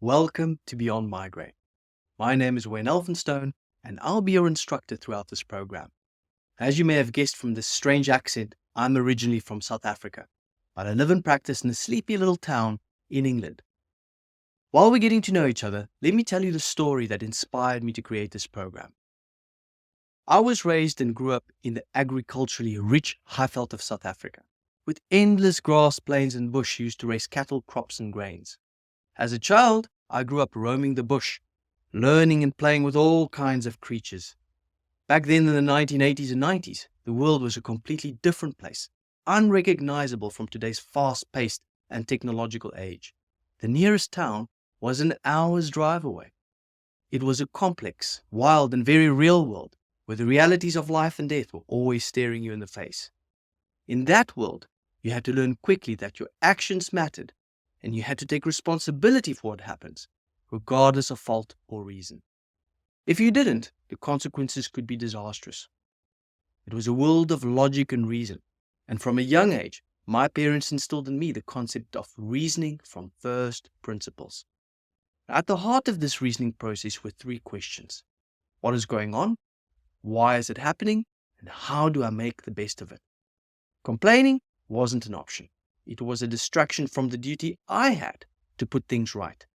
Welcome to Beyond Migraine. My name is Wayne Elphinstone, and I'll be your instructor throughout this program. As you may have guessed from this strange accent, I'm originally from South Africa, but I live and practice in a sleepy little town in England. While we're getting to know each other, let me tell you the story that inspired me to create this program. I was raised and grew up in the agriculturally rich Highveld of South Africa, with endless grass, plains and bush used to raise cattle, crops and grains. As a child, I grew up roaming the bush, learning and playing with all kinds of creatures. Back then in the 1980s and 90s, the world was a completely different place, unrecognizable from today's fast-paced and technological age. The nearest town was an hour's drive away. It was a complex, wild and very real world, where the realities of life and death were always staring you in the face. In that world, you had to learn quickly that your actions mattered, and you had to take responsibility for what happens, regardless of fault or reason. If you didn't, the consequences could be disastrous. It was a world of logic and reason, and from a young age, my parents instilled in me the concept of reasoning from first principles. At the heart of this reasoning process were three questions. What is going on? Why is it happening? And how do I make the best of it? Complaining wasn't an option. It was a distraction from the duty I had to put things right.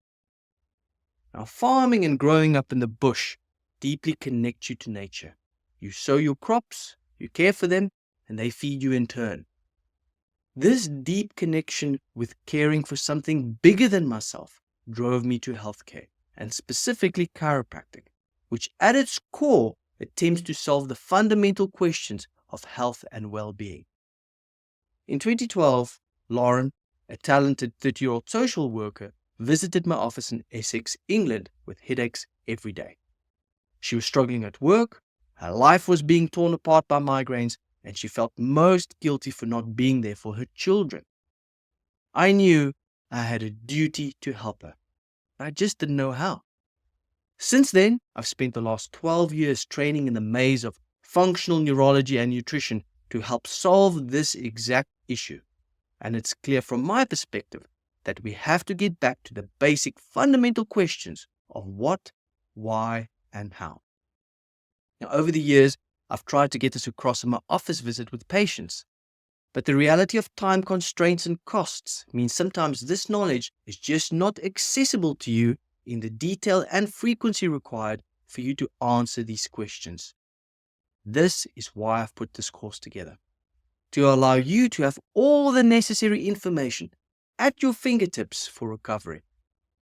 Now, farming and growing up in the bush deeply connect you to nature. You sow your crops, you care for them, and they feed you in turn. This deep connection with caring for something bigger than myself drove me to healthcare, and specifically chiropractic, which at its core attempts to solve the fundamental questions of health and well-being. In 2012, Lauren, a talented 30-year-old social worker, visited my office in Essex, England, with headaches every day. She was struggling at work, her life was being torn apart by migraines, and she felt most guilty for not being there for her children. I knew I had a duty to help her, but I just didn't know how. Since then, I've spent the last 12 years training in the maze of functional neurology and nutrition to help solve this exact issue. And it's clear from my perspective that we have to get back to the basic fundamental questions of what, why, and how. Now, over the years, I've tried to get this across in my office visit with patients. But the reality of time constraints and costs means sometimes this knowledge is just not accessible to you in the detail and frequency required for you to answer these questions. This is why I've put this course together, to allow you to have all the necessary information at your fingertips for recovery,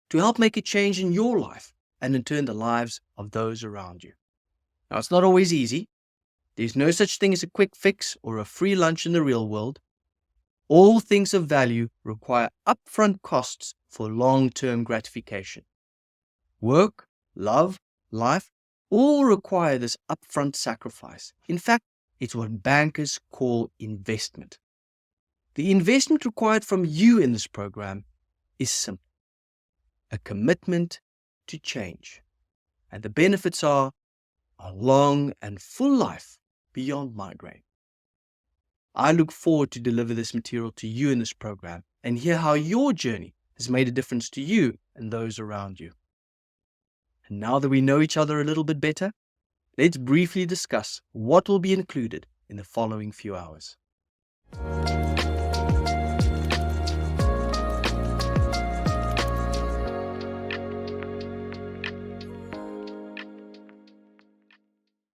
to help make a change in your life and in turn the lives of those around you. Now, it's not always easy. There's no such thing as a quick fix or a free lunch in the real world. All things of value require upfront costs for long-term gratification. Work, love, life all require this upfront sacrifice. In fact, it's what bankers call investment. The investment required from you in this program is simple: a commitment to change. And the benefits are a long and full life beyond migraine. I look forward to deliver this material to you in this program and hear how your journey has made a difference to you and those around you. And now that we know each other a little bit better, let's briefly discuss what will be included in the following few hours.